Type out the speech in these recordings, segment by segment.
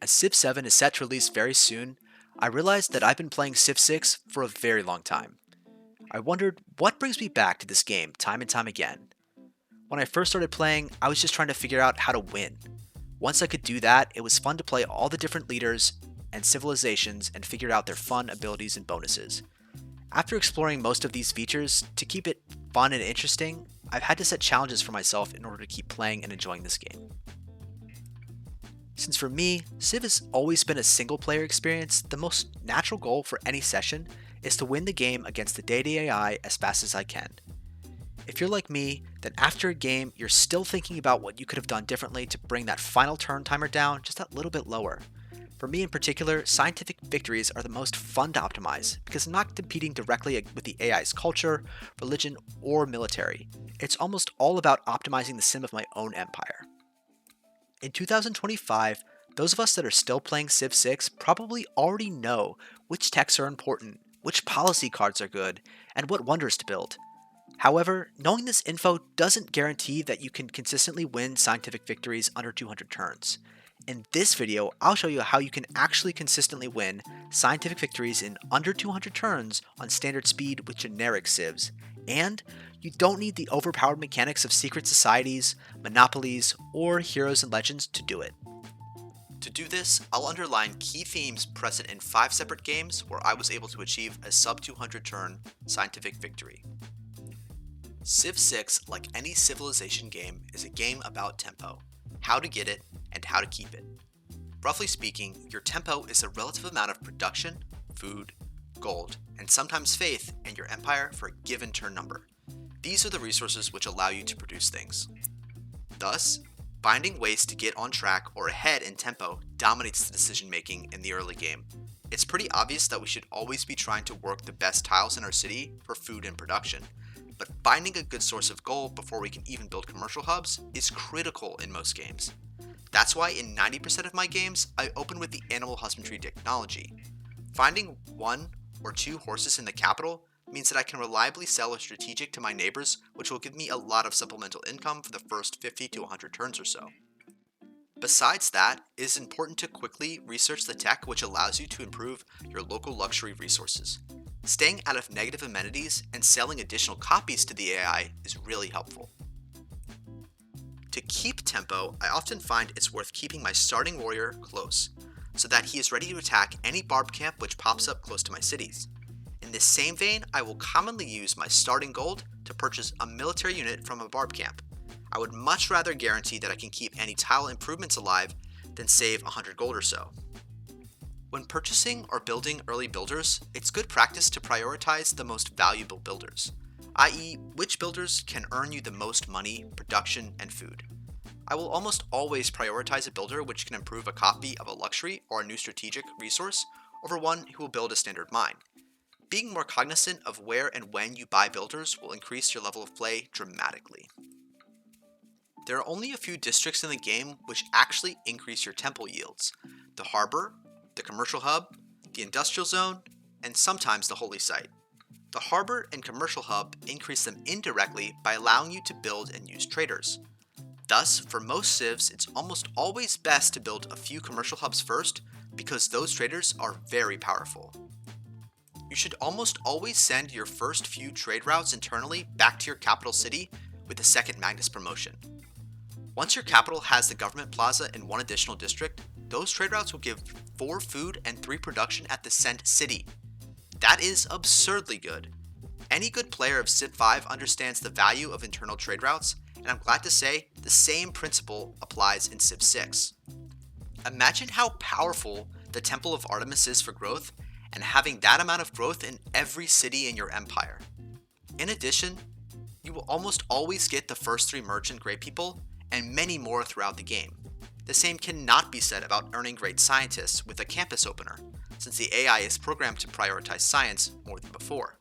As Civ 7 is set to release very soon, I realized that I've been playing Civ 6 for a very long time. I wondered what brings me back to this game time and time again. When I first started playing, I was just trying to figure out how to win. Once I could do that, it was fun to play all the different leaders and civilizations and figure out their fun abilities and bonuses. After exploring most of these features, to keep it fun and interesting, I've had to set challenges for myself in order to keep playing and enjoying this game. Since for me, Civ has always been a single player experience, the most natural goal for any session is to win the game against the Diety AI as fast as I can. If you're like me, then after a game, you're still thinking about what you could have done differently to bring that final turn timer down just that little bit lower. For me in particular, scientific victories are the most fun to optimize because I'm not competing directly with the AI's culture, religion, or military. It's almost all about optimizing the sim of my own empire. In 2025, those of us that are still playing Civ 6 probably already know which techs are important, which policy cards are good, and what wonders to build. However, knowing this info doesn't guarantee that you can consistently win scientific victories under 200 turns. In this video, I'll show you how you can actually consistently win scientific victories in under 200 turns on standard speed with generic civs, and you don't need the overpowered mechanics of secret societies, monopolies, or heroes and legends to do it. To do this, I'll underline key themes present in 5 separate games where I was able to achieve a sub 200 turn scientific victory. Civ 6, like any civilization game, is a game about tempo, how to get it, and how to keep it. Roughly speaking, your tempo is the relative amount of production, food, gold, and sometimes faith in your empire for a given turn number. These are the resources which allow you to produce things. Thus, finding ways to get on track or ahead in tempo dominates the decision making in the early game. It's pretty obvious that we should always be trying to work the best tiles in our city for food and production, but finding a good source of gold before we can even build commercial hubs is critical in most games. That's why in 90% of my games, I open with the animal husbandry technology. Finding 1 or 2 horses in the capital means that I can reliably sell a strategic to my neighbors, which will give me a lot of supplemental income for the first 50 to 100 turns or so. Besides that, it is important to quickly research the tech which allows you to improve your local luxury resources. Staying out of negative amenities and selling additional copies to the AI is really helpful. To keep tempo, I often find it's worth keeping my starting warrior close, so that he is ready to attack any barb camp which pops up close to my cities. In this same vein, I will commonly use my starting gold to purchase a military unit from a barb camp. I would much rather guarantee that I can keep any tile improvements alive than save 100 gold or so. When purchasing or building early builders, it's good practice to prioritize the most valuable builders, i.e. which builders can earn you the most money, production, and food. I will almost always prioritize a builder which can improve a copy of a luxury or a new strategic resource over one who will build a standard mine. Being more cognizant of where and when you buy builders will increase your level of play dramatically. There are only a few districts in the game which actually increase your temple yields: the harbor, the commercial hub, the industrial zone, and sometimes the holy site. The harbor and commercial hub increase them indirectly by allowing you to build and use traders. Thus, for most civs, it's almost always best to build a few commercial hubs first because those traders are very powerful. You should almost always send your first few trade routes internally back to your capital city with the second Magnus promotion. Once your capital has the government plaza in one additional district, those trade routes will give 4 food and 3 production at the sent city. That is absurdly good. Any good player of Civ 5 understands the value of internal trade routes, and I'm glad to say the same principle applies in Civ 6. Imagine how powerful the Temple of Artemis is for growth, and having that amount of growth in every city in your empire. In addition, you will almost always get the first 3 merchant great people, and many more throughout the game. The same cannot be said about earning great scientists with a campus opener, since the AI is programmed to prioritize science more than before.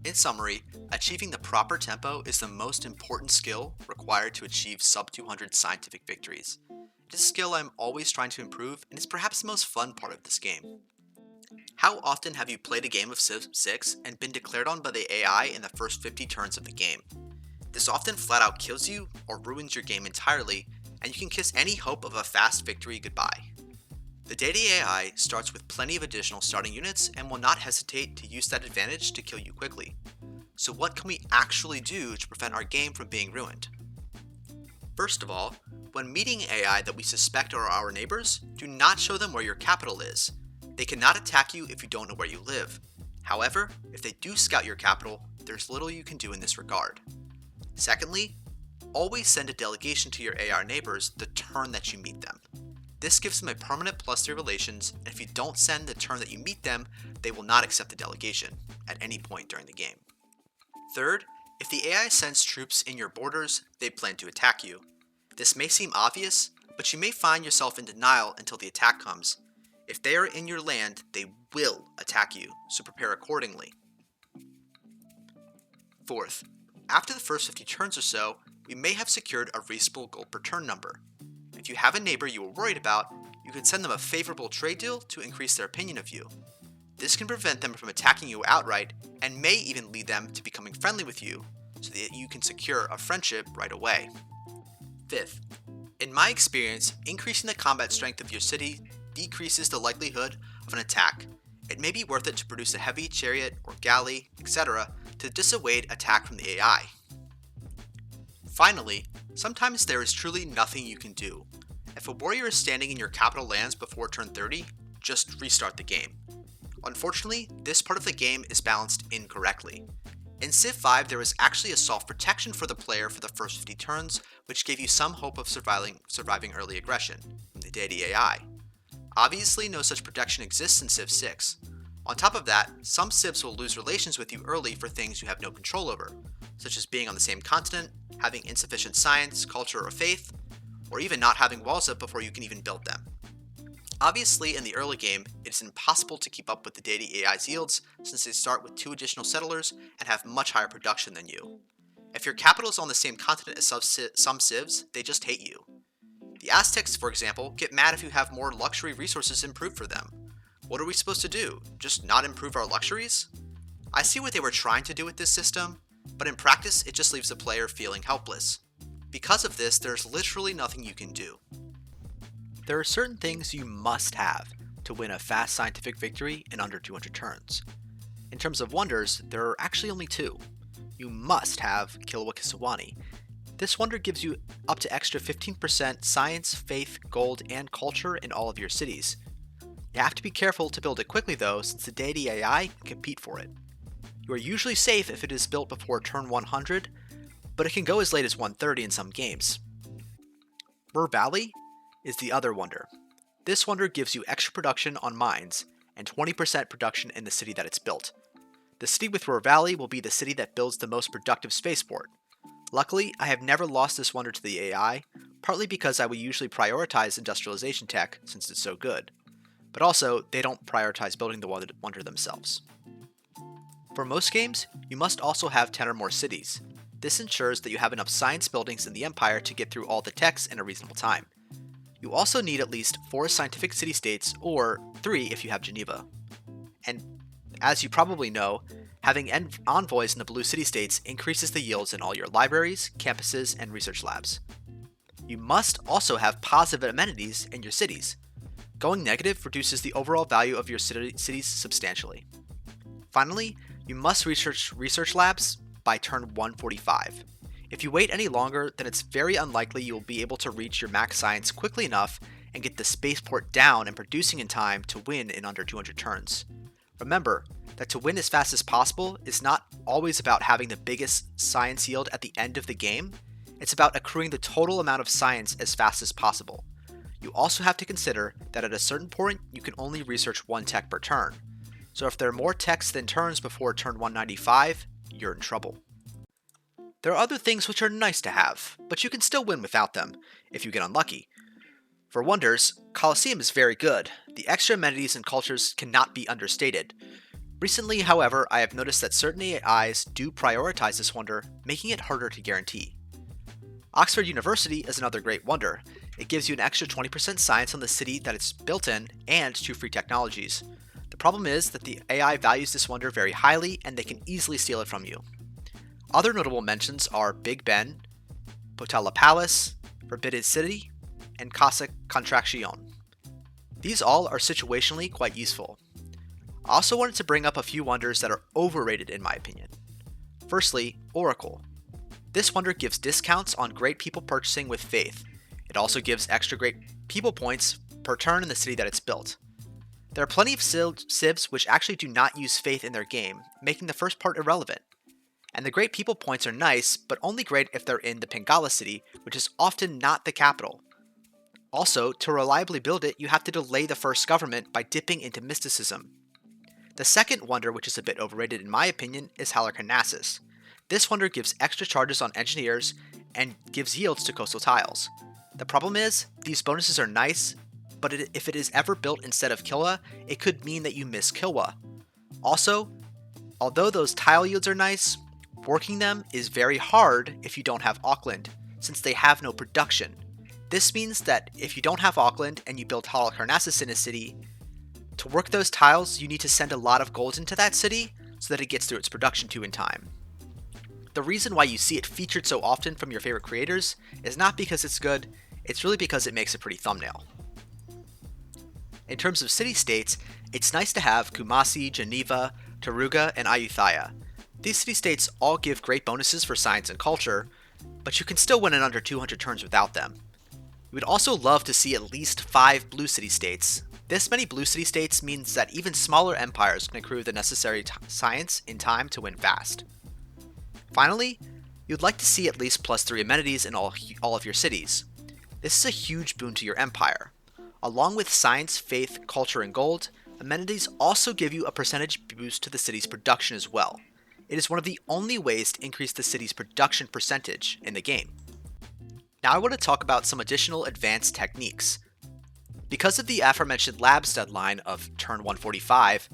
In summary, achieving the proper tempo is the most important skill required to achieve sub 200 scientific victories. It is a skill I'm always trying to improve, and is perhaps the most fun part of this game. How often have you played a game of Civ 6 and been declared on by the AI in the first 50 turns of the game? This often flat out kills you or ruins your game entirely, and you can kiss any hope of a fast victory goodbye. The Diety AI starts with plenty of additional starting units and will not hesitate to use that advantage to kill you quickly. So what can we actually do to prevent our game from being ruined? First of all, when meeting AI that we suspect are our neighbors, do not show them where your capital is. They cannot attack you if you don't know where you live. However, if they do scout your capital, there's little you can do in this regard. Secondly, always send a delegation to your AR neighbors the turn that you meet them. This gives them a permanent +3 relations, and if you don't send the turn that you meet them, they will not accept the delegation at any point during the game. Third, if the AI sends troops in your borders, they plan to attack you. This may seem obvious, but you may find yourself in denial until the attack comes. If they are in your land, they will attack you, so prepare accordingly. Fourth, after the first 50 turns or so, we may have secured a reasonable gold per turn number. If you have a neighbor you are worried about, you can send them a favorable trade deal to increase their opinion of you. This can prevent them from attacking you outright and may even lead them to becoming friendly with you so that you can secure a friendship right away. Fifth, in my experience, increasing the combat strength of your city decreases the likelihood of an attack. It may be worth it to produce a heavy chariot or galley, etc. to dissuade attack from the AI. Finally, sometimes there is truly nothing you can do. If a warrior is standing in your capital lands before turn 30, just restart the game. Unfortunately, this part of the game is balanced incorrectly. In Civ 5, there was actually a soft protection for the player for the first 50 turns, which gave you some hope of surviving early aggression from the Diety AI. Obviously, no such protection exists in Civ 6. On top of that, some civs will lose relations with you early for things you have no control over, such as being on the same continent, having insufficient science, culture, or faith, or even not having walls up before you can even build them. Obviously, in the early game, it is impossible to keep up with the Diety AI's yields since they start with 2 additional settlers and have much higher production than you. If your capital is on the same continent as some civs, they just hate you. The Aztecs, for example, get mad if you have more luxury resources improved for them. What are we supposed to do? Just not improve our luxuries? I see what they were trying to do with this system, but in practice it just leaves the player feeling helpless. Because of this, there's literally nothing you can do. There are certain things you must have to win a fast scientific victory in under 200 turns. In terms of wonders, there are actually only 2. You must have Kilwa Kisawani. This wonder gives you up to extra 15% science, faith, gold, and culture in all of your cities. You have to be careful to build it quickly though, since the Diety AI can compete for it. You are usually safe if it is built before turn 100, but it can go as late as 130 in some games. Mur Valley is the other wonder. This wonder gives you extra production on mines and 20% production in the city that it's built. The city with Mur Valley will be the city that builds the most productive spaceport. Luckily, I have never lost this wonder to the AI, partly because I would usually prioritize industrialization tech since it's so good. But also, they don't prioritize building the wonder themselves. For most games, you must also have 10 or more cities. This ensures that you have enough science buildings in the Empire to get through all the techs in a reasonable time. You also need at least 4 scientific city-states, or 3 if you have Geneva. And as you probably know, having envoys in the blue city-states increases the yields in all your libraries, campuses, and research labs. You must also have positive amenities in your cities. Going negative reduces the overall value of your cities substantially. Finally, you must research labs by turn 145. If you wait any longer, then it's very unlikely you will be able to reach your max science quickly enough and get the spaceport down and producing in time to win in under 200 turns. Remember that to win as fast as possible is not always about having the biggest science yield at the end of the game, it's about accruing the total amount of science as fast as possible. You also have to consider that at a certain point you can only research 1 tech per turn, so if there are more techs than turns before turn 195, you're in trouble. There are other things which are nice to have, but you can still win without them, if you get unlucky. For wonders, Colosseum is very good. The extra amenities and cultures cannot be understated. Recently, however, I have noticed that certain AIs do prioritize this wonder, making it harder to guarantee. Oxford University is another great wonder. It gives you an extra 20% science on the city that it's built in, and 2 free technologies. The problem is that the AI values this wonder very highly, and they can easily steal it from you. Other notable mentions are Big Ben, Potala Palace, Forbidden City, and Casa Contraction. These all are situationally quite useful. I also wanted to bring up a few wonders that are overrated in my opinion. Firstly, Oracle. This wonder gives discounts on great people purchasing with faith. It also gives extra great people points per turn in the city that it's built. There are plenty of civs which actually do not use faith in their game, making the first part irrelevant. And the great people points are nice, but only great if they're in the Pingala city, which is often not the capital. Also, to reliably build it, you have to delay the first government by dipping into mysticism. The second wonder, which is a bit overrated in my opinion, is Halicarnassus. This wonder gives extra charges on engineers and gives yields to coastal tiles. The problem is, these bonuses are nice, but if it is ever built instead of Kilwa, it could mean that you miss Kilwa. Also, although those tile yields are nice, working them is very hard if you don't have Auckland, since they have no production. This means that if you don't have Auckland and you build Halicarnassus in a city, to work those tiles you need to send a lot of gold into that city so that it gets through its production queue in time. The reason why you see it featured so often from your favorite creators is not because it's good, it's really because it makes a pretty thumbnail. In terms of city-states, it's nice to have Kumasi, Geneva, Taruga, and Ayutthaya. These city-states all give great bonuses for science and culture, but you can still win in under 200 turns without them. We would also love to see at least 5 blue city-states. This many blue city-states means that even smaller empires can accrue the necessary science in time to win fast. Finally, you'd like to see at least +3 amenities in all of your cities. This is a huge boon to your empire. Along with science, faith, culture, and gold, amenities also give you a percentage boost to the city's production as well. It is one of the only ways to increase the city's production percentage in the game. Now I want to talk about some additional advanced techniques. Because of the aforementioned labs deadline of turn 145,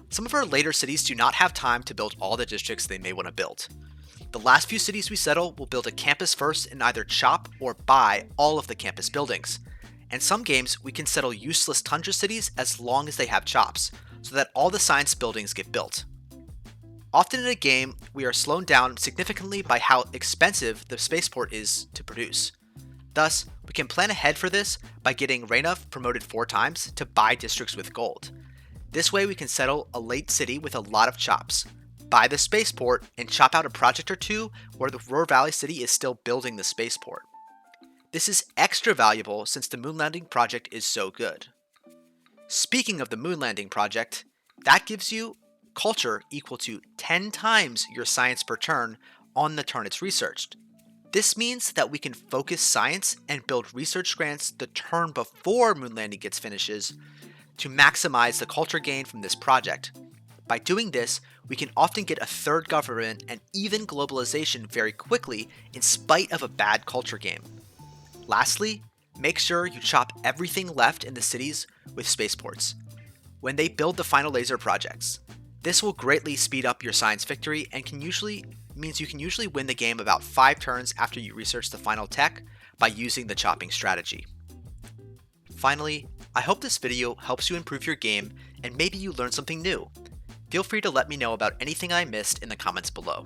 some of our later cities do not have time to build all the districts they may want to build. The last few cities we settle will build a campus first and either chop or buy all of the campus buildings. In some games, we can settle useless tundra cities as long as they have chops, so that all the science buildings get built. Often in a game, we are slowed down significantly by how expensive the spaceport is to produce. Thus, we can plan ahead for this by getting Reina promoted 4 times to buy districts with gold. This way we can settle a late city with a lot of chops, buy the spaceport, and chop out a project or two where the Ruhr Valley city is still building the spaceport. This is extra valuable since the moon landing project is so good. Speaking of the moon landing project, that gives you culture equal to 10 times your science per turn on the turn it's researched. This means that we can focus science and build research grants the turn before moon landing gets finishes to maximize the culture gain from this project. By doing this, we can often get a third government and even globalization very quickly in spite of a bad culture game. Lastly, make sure you chop everything left in the cities with spaceports when they build the final laser projects. This will greatly speed up your science victory and means you can usually win the game about 5 turns after you research the final tech by using the chopping strategy. Finally, I hope this video helps you improve your game and maybe you learned something new. Feel free to let me know about anything I missed in the comments below.